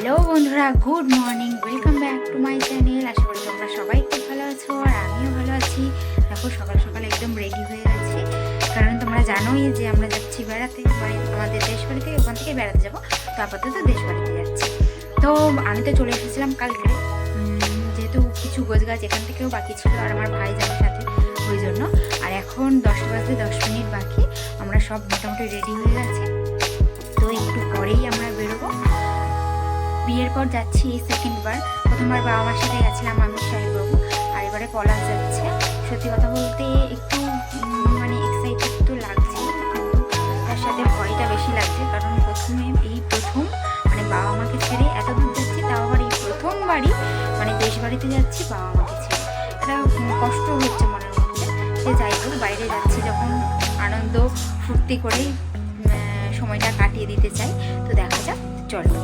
Hello বন্ধুরা, good morning, welcome back to my channel. আশা করি তোমরা সবাই খুব ভালো আছো আর আমিও ভালো আছি। দেখো সকাল সকাল একদম রেডি হয়ে গেছি, কারণ তোমরা জানোই যে আমরা যাচ্ছি বেড়াতে, মানে আমাদের দেশ বাড়ি থেকে ওখান থেকে বেড়াতে যাবো। তো আপাতত দেশ বাড়িতে যাচ্ছি। তো আমি তো চলে এসেছিলাম কালকে, যেহেতু কিছু গোছগাছ এখান থেকেও বাকি ছিল আর আমার ভাই যাবে সাথে, ওই জন্য। আর এখন 10টা বাজতে 10 মিনিট বাকি, আমরা সব মোটামুটি রেডি হয়ে গেছে। তো একটু পরেই আমরা বেরোবো। বিয়ের পর যাচ্ছি এই সেকেন্ডবার। প্রথমবার বাবা মার সাথে গেছিলাম আমি, সাহেববাবু, আর এবারে পলাশ যাচ্ছে। সত্যি কথা বলতে একটু মানে এক্সাইটেড তো লাগছে, কিন্তু তার সাথে ভয়টা বেশি লাগছে, কারণ প্রথম মানে বাবা মাকে ছেড়ে এত দূর যাচ্ছি, তাও আবার এই প্রথমবারই মানে দেশ বাড়িতে যাচ্ছি বাবা মাকে ছেড়ে। এটা কষ্ট হচ্ছে মনের মধ্যে। সে যাই হোক, বাইরে যাচ্ছি যখন আনন্দ ফুর্তি করেই সময়টা কাটিয়ে দিতে চাই। তো দেখা যাক, চলো।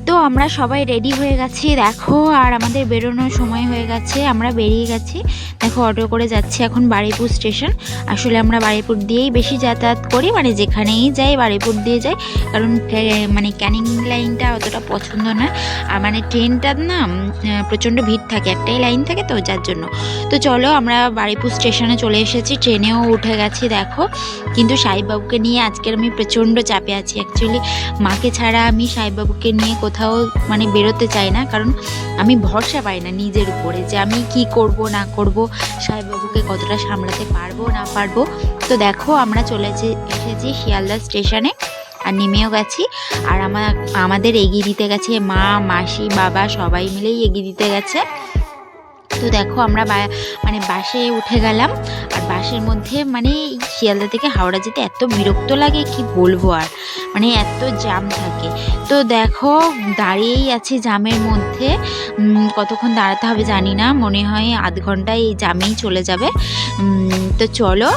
তো আমরা সবাই রেডি হয়ে গেছি দেখো, আর আমাদের বেরোনোর সময় হয়ে গেছে, আমরা বেরিয়ে গেছি। দেখো অটো করে যাচ্ছি এখন বারুইপুর স্টেশন। আসলে আমরা বারুইপুর দিয়েই বেশি যাতায়াত করি, মানে যেখানেই যাই বারুইপুর দিয়ে যাই, কারণ মানে ক্যানিং লাইনটা অতটা পছন্দ নয়। আর মানে ট্রেনটার না প্রচণ্ড ভিড় থাকে, একটাই লাইন থাকে, তো যার জন্য। তো চলো, আমরা বারুইপুর স্টেশনে চলে এসেছি, ট্রেনেও উঠে গেছি দেখো। কিন্তু সাহেববাবুকে নিয়ে আজকের আমি প্রচণ্ড চাপে আছি। অ্যাকচুয়ালি মাকে ছাড়া আমি সাহেববাবুকে নিয়ে কোথাও মানে বেরোতে চাই না, কারণ আমি ভরসা পাই না নিজের উপরে যে আমি কি করব না করব, সাহেববাবুকে কতটা সামলাতে পারবো না পারবো। তো দেখো আমরা চলে এসেছি শিয়ালদা স্টেশনে, আর নেমেও গেছি। আর আমাদের এগিয়ে দিতে গেছে মা, মাসি, বাবা, সবাই মিলেই এগিয়ে দিতে গেছে। তো দেখো আমরা মানে বাসে উঠে গেলাম। আর বাসের মধ্যে মানে শিয়ালদা থেকে হাওড়া যেতে এত বিরক্ত লাগে কি বলবো, আর মানে এত জ্যাম থাকে। তো দেখো দাঁড়িয়েই আছি জ্যামের মধ্যে, কতক্ষণ দাঁড়াতে হবে জানি না, মনে হয় আধ ঘন্টায় এই জ্যামেই চলে যাবে। তো চলো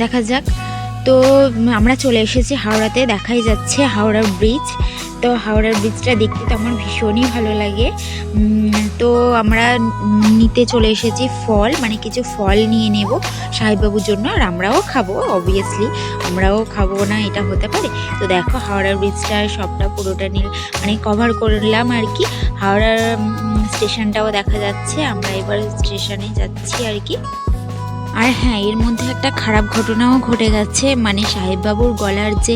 দেখা যাক। তো আমরা চলে এসেছি হাওড়াতে, দেখাই যাচ্ছে হাওড়ার ব্রিজ। তো হাওড়ার ব্রিজটা দেখতে তো আমার ভীষণই ভালো লাগে। তো আমরা নিতে চলে এসেছি ফল, মানে কিছু ফল নিয়ে নেব সাহেববাবুর জন্য, আর আমরাও খাবো অবভিয়াসলি, আমরাও খাবো না এটা হতে পারে। তো দেখো হাওড়ার ব্রিজটা সবটা পুরোটা মানে কভার করলাম আর কি। হাওড়ার স্টেশনটাও দেখা যাচ্ছে, আমরা এবার স্টেশনে যাচ্ছি আর কি। আর হ্যাঁ, এর মধ্যে একটা খারাপ ঘটনাও ঘটে গেছে, মানে সাহেববাবুর গলার যে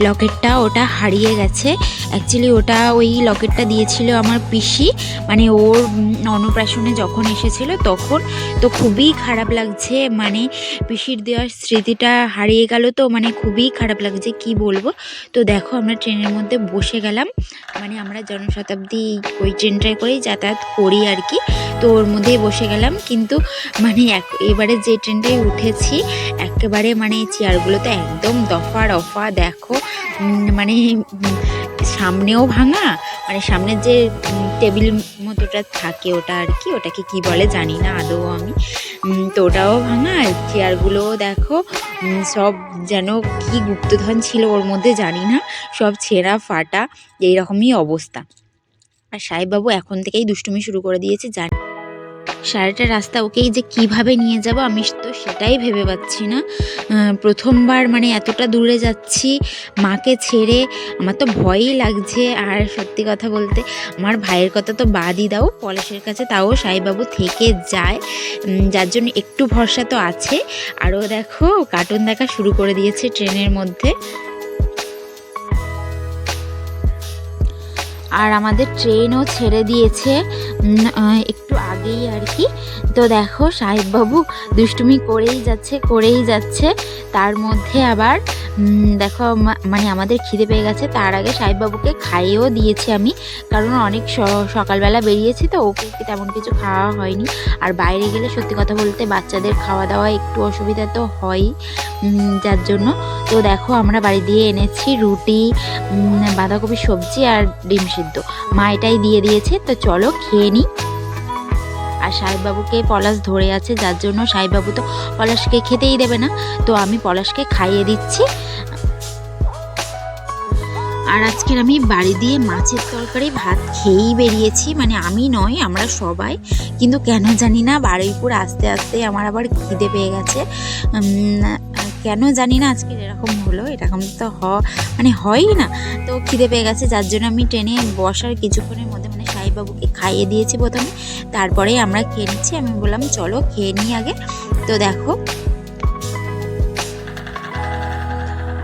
লকেটটা ওটা হারিয়ে গেছে। অ্যাকচুয়ালি ওটা ওই লকেটটা দিয়েছিল আমার পিসি, মানে ওর অন্নপ্রাশনে যখন এসেছিল তখন। তো খুবই খারাপ লাগছে, মানে পিসির দেওয়ার স্মৃতিটা হারিয়ে গেল, তো মানে খুবই খারাপ লাগছে কি বলবো। তো দেখো আমরা ট্রেনের মধ্যে বসে গেলাম, মানে আমরা জনশতাব্দী ওই ট্রেনটায় করেই যাতায়াত করি আর কি। তো ওর মধ্যেই বসে গেলাম, কিন্তু মানে এবারে যে ট্রেনটায় উঠেছি একেবারে মানে চেয়ারগুলো তো একদম দফা রফা দেখো, মানে সামনেও ভাঙা, মানে সামনের যে টেবিল মতোটা থাকে ওটা আর কি, ওটাকে কি বলে জানি না আদৌ আমি। তো ওটাও ভাঙা, চেয়ারগুলোও দেখো সব যেন কি গুপ্তধন ছিল ওর মধ্যে জানি না, সব ছেঁড়া ফাটা এইরকমই অবস্থা। আর সাহেববাবু এখন থেকেই দুষ্টুমি শুরু করে দিয়েছে, জানি সারাটা রাস্তা ওকেই যে কিভাবে নিয়ে যাব আমি তো সেটাই ভেবে পাচ্ছি না। প্রথমবার মানে এতটা দূরে যাচ্ছি মাকে ছেড়ে, আমার তো ভয়ই লাগছে। আর সত্যি কথা বলতে আমার ভাইয়ের কথা তো বাদই দাও, পলাশের কাছে তাও সাহেববাবু থেকে যায়, যার জন্য একটু ভরসা তো আছে। আরও দেখো কার্টুন দেখা শুরু করে দিয়েছে ট্রেনের মধ্যে। আর আমাদের ট্রেনও ছেড়ে দিয়েছে একটু আগেই আর কি। তো দেখো সাহেববাবু দুষ্টুমি করেই যাচ্ছে। তার মধ্যে আবার দেখো মানে আমাদের খিদে পেয়ে গেছে, তার আগে সাহেববাবুকে খাইয়েও দিয়েছি আমি, কারণ অনেক সকালবেলা বেরিয়েছি তো ওকে তেমন কিছু খাওয়া হয়নি। আর বাইরে গেলে সত্যি কথা বলতে বাচ্চাদের খাওয়া দাওয়া একটু অসুবিধা তো হয়ই, যার জন্য। তো দেখো আমরা বাড়ি দিয়ে এনেছি রুটি, বাঁধাকপি সবজি আর ডিম সিদ্ধ, মা এটাই দিয়ে দিয়েছে। তো চলো খেয়ে নিই। আর সাহেববাবুকে পলাশ ধরে আছে, যার জন্য সাহেববাবু তো পলাশকে খেতেই দেবে না, তো আমি পলাশকে খাইয়ে দিচ্ছি। আর আজকের আমি বাড়ি দিয়ে মাছের তরকারি ভাত খেয়েই বেরিয়েছি, মানে আমি নয় আমরা সবাই, কিন্তু কেন জানি না বারুইপুর আস্তে আস্তে আমার আবার খিদে পেয়ে গেছে। কেন জানি না আজকে এরকম হলো, এরকম তো মানে হয়ই না। তো খিদে পেয়ে গেছে, যার জন্য আমি ট্রেনে বসার কিছুক্ষণের মধ্যে মানে সাহেববাবুকে খাইয়ে দিয়েছি প্রথমে, তারপরে আমরা খেয়ে নিচ্ছি। আমি বললাম চলো খেয়ে নিই আগে। তো দেখো,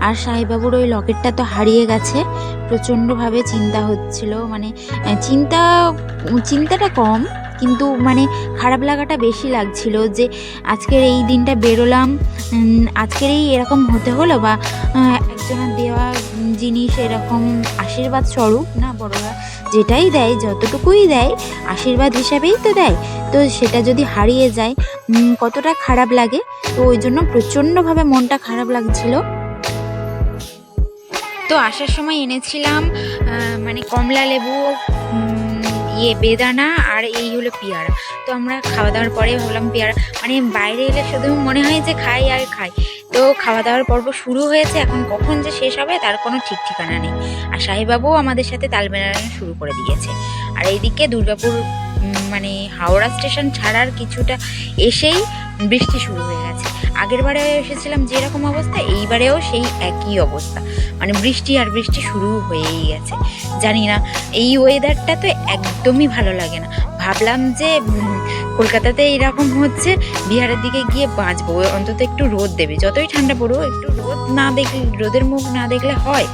আর সাহেববাবুর ওই লকেটটা তো হারিয়ে গেছে, প্রচণ্ডভাবে চিন্তা হচ্ছিল, মানে চিন্তাটা কম, কিন্তু মানে খারাপ লাগাটা বেশি লাগছিল যে আজকের এই দিনটা বেরোলাম, আজকের এই এরকম হতে হলো, বা একজনের দেওয়া জিনিস এরকম আশীর্বাদ স্বরূপ না, বড়রা যেটাই দেয় যতটুকুই দেয় আশীর্বাদ হিসাবেই তো দেয়, তো সেটা যদি হারিয়ে যায় কতটা খারাপ লাগে। তো ওই জন্য প্রচণ্ডভাবে মনটা খারাপ লাগছিল। তো আসার সময় এনেছিলাম মানে কমলা লেবু, বেদানা, আর এই হলো পেয়ারা। তো আমরা খাওয়া দাওয়ার পরে ভাবলাম পেয়ারা, মানে বাইরে এলে শুধু মনে হয় যে খাই আর খাই। তো খাওয়া দাওয়ার পর্ব শুরু হয়েছে, এখন কখন যে শেষ হবে তার কোনো ঠিক ঠিকানা নেই। আর সাহেববাবুও আমাদের সাথে তাল মেলানো শুরু করে দিয়েছে। আর এইদিকে দুর্গাপুর মানে হাওড়া স্টেশন ছাড়ার কিছুটা এসেই বৃষ্টি শুরু হয়ে গেছে। আগের বারে এসেছিলাম যেরকম অবস্থা, এইবারেও সেই একই অবস্থা, মানে বৃষ্টি আর বৃষ্টি শুরু হয়েই গেছে। জানি না, এই ওয়েদারটা তো একদমই ভালো লাগে না। ভাবলাম যে কলকাতাতে এইরকম হচ্ছে, বিহারের দিকে গিয়ে বাঁচবো, অন্তত একটু রোদ দেবে, যতই ঠান্ডা পড়ুক একটু রোদ না দেখলে, রোদের মুখ না দেখলে হয়।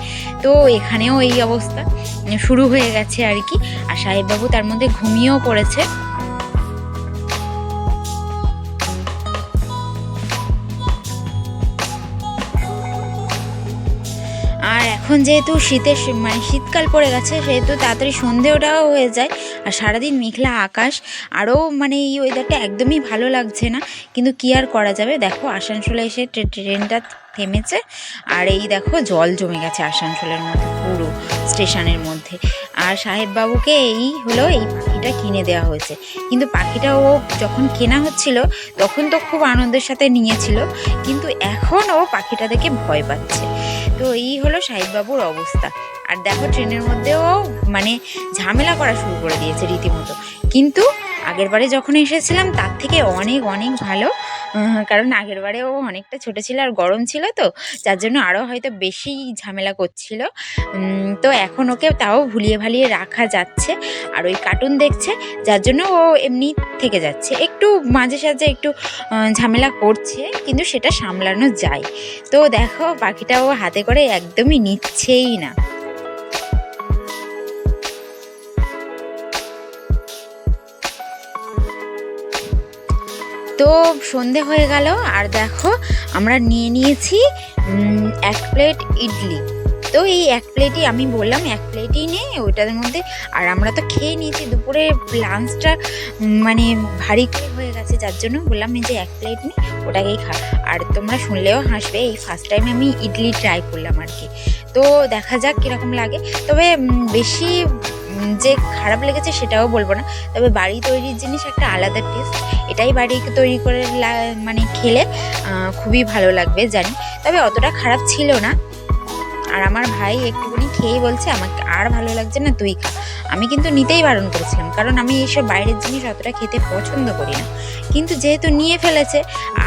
তো এখানেও এই অবস্থা শুরু হয়ে গেছে আর কি। আর সাহেববাবু তার মধ্যে ঘুমিয়েও পড়েছে। আর এখন যেহেতু মানে শীতকাল পড়ে গেছে, সেহেতু তাড়াতাড়ি সন্ধেটাও হয়ে যায়, আর সারাদিন মেঘলা আকাশ, আরও মানে এই ওয়েদারটা একদমই ভালো লাগছে না। কিন্তু কি আর করা যাবে। দেখো আসানসোলে এসে ট্রেনটা থেমেছে, আর এই দেখো জল জমে গেছে আসানসোলের মধ্যে, পুরো স্টেশনের মধ্যে। আর সাহেববাবুকে এই পাখিটা কিনে দেওয়া হয়েছে, কিন্তু পাখিটা ও যখন কেনা হচ্ছিল তখন তো খুব আনন্দের সাথে নিয়েছিল, কিন্তু এখন ও পাখিটা দেখে ভয় পাচ্ছে। তো এই হলো সাহেববাবুর অবস্থা। আর দেখো ট্রেনের মধ্যেও মানে ঝামেলা করা শুরু করে দিয়েছে রীতিমতো, কিন্তু আগেরবারে যখন এসেছিলাম তার থেকে অনেক অনেক ভালো, কারণ আগেরবারেও অনেকটা ছোট ছিল আর গরম ছিল, তো যার জন্য আরও হয়তো বেশি ঝামেলা করছিল। তো এখন ওকে তাও ভুলিয়ে ভালিয়ে রাখা যাচ্ছে, আর ওই কার্টুন দেখছে, যার জন্য ও এমনি থেকে যাচ্ছে। একটু মাঝে সাঝে একটু ঝামেলা করছে, কিন্তু সেটা সামলানো যায়। তো দেখো পাখিটা ও হাতে করে একদমই নিচ্ছেই না। তো সন্ধে হয়ে গেল, আর দেখো আমরা নিয়ে নিয়েছি 1 প্লেট ইডলি। তো এই 1 প্লেটই আমি বললাম 1 প্লেটই নে ওইটার মধ্যে। আর আমরা তো খেয়ে নিয়েছি, দুপুরে লাঞ্চটা মানে ভারী করে হয়ে গেছে, যার জন্য বললাম এই যে 1 প্লেট নে, ওটাকেই খা। আর তোমরা শুনলেও হাসবে, এই ফার্স্ট টাইম আমি ইডলি ট্রাই করলাম আর কি। তো দেখা যাক কীরকম লাগে। তবে বেশি যে খারাপ লেগেছে সেটাও বলবো না, তবে বাড়ি তৈরির জিনিস একটা আলাদা টেস্ট, এটাই বাড়ি তৈরি করে মানে খেলে খুবই ভালো লাগবে জানি। তবে অতটা খারাপ ছিল না। আর আমার ভাই একটুখানি খেয়েই বলছে আমাকে আর ভালো লাগছে না, তুই খা। আমি কিন্তু নিতেই বারণ করেছিলাম, কারণ আমি এইসব বাইরের জিনিস অতটা খেতে পছন্দ করি না, কিন্তু যেহেতু নিয়ে ফেলেছে,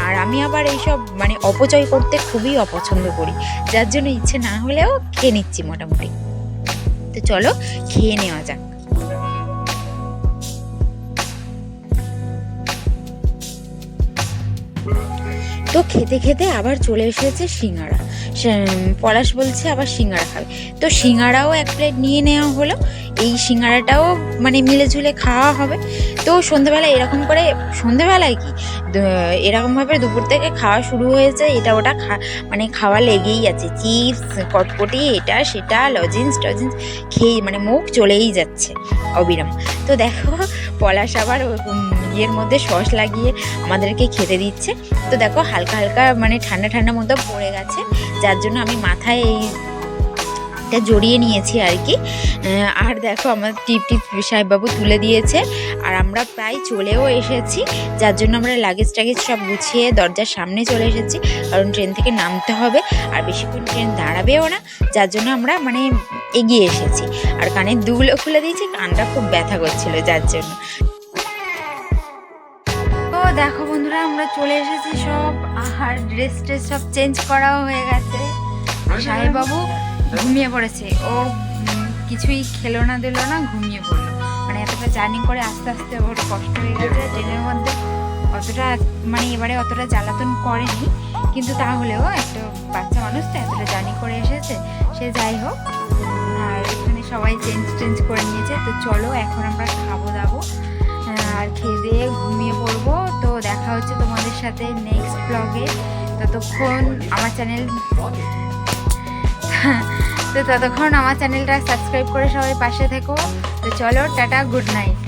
আর আমি আবার এইসব মানে অপচয় করতে খুবই অপছন্দ করি, যার জন্য ইচ্ছে না হলেও খেয়ে নিচ্ছি মোটামুটি। তো চলো খেয়ে নেওয়া যাক। তো খেতে খেতে আবার চলে এসেছে সিঙ্গাড়া। পলাশ বলছে আবার সিঙ্গাড়া খাবে, তো সিঙ্গাড়াও 1 প্লেট নিয়ে নেওয়া হলো। এই সিঙ্গাড়াটাও মানে মিলে ঝুলে খাওয়া হবে। তো সন্ধেবেলা এরকম করে, সন্ধেবেলায় কি এরকমভাবে দুপুর থেকে খাওয়া শুরু হয়েছে, এটা ওটা মানে খাওয়া লেগেই আছে, চিপস কটকটি এটা সেটা লজেন্স টজেন্স খেয়ে মানে মুখ চলেই যাচ্ছে অবিরাম। তো দেখো পলাশ আবার ইয়ের মধ্যে সস লাগিয়ে আমাদেরকে খেতে দিচ্ছে। তো দেখো হালকা হালকা মানে ঠান্ডা ঠান্ডা মতো পড়ে গেছে, যার জন্য আমি মাথায় এইটা জড়িয়ে নিয়েছি আর কি। আর দেখো আমার টিপ সাহেববাবু তুলে দিয়েছে, আর আমরা প্রায় চলেও এসেছি, যার জন্য আমরা লাগেজ টাগেজ সব গুছিয়ে দরজার সামনে চলে এসেছি, কারণ ট্রেন থেকে নামতে হবে আর বেশিক্ষণ ট্রেন দাঁড়াবেও না, যার জন্য আমরা মানে এগিয়ে এসেছি। আর কানের দুগুলো খুলে দিয়েছি, কানটা খুব ব্যথা করছিল যার জন্য। তো দেখো বন্ধুরা আমরা আমরা চলে এসেছি সব, আর ড্রেস ট্রেস সব চেঞ্জ করাও হয়ে গেছে। সাহেব বাবু ঘুমিয়ে পড়েছে, ও কিছুই খেলো না দিল না, ঘুমিয়ে পড়লো। মানে এতটা জার্নি করে আস্তে আস্তে ওর কষ্ট হয়ে গেছে। ট্রেনের মধ্যে অতটা মানে এবারে অতটা জ্বালাতন করেনি, কিন্তু তাহলেও একটা বাচ্চা মানুষ তো এতটা জার্নি করে এসেছে, সে যাই হোক। আর এখানে সবাই চেঞ্জ করে নিয়েছে। তো চলো এখন আমরা খাবো দাবো আর খেয়ে দিয়ে ঘুমিয়ে পড়বো। তো দেখা হচ্ছে তোমাদের সাথে নেক্সট ব্লগে। ততক্ষণ আমার চ্যানেলটা সাবস্ক্রাইব করে সবাই পাশে থেকো। তো চলো, টাটা, গুড নাইট।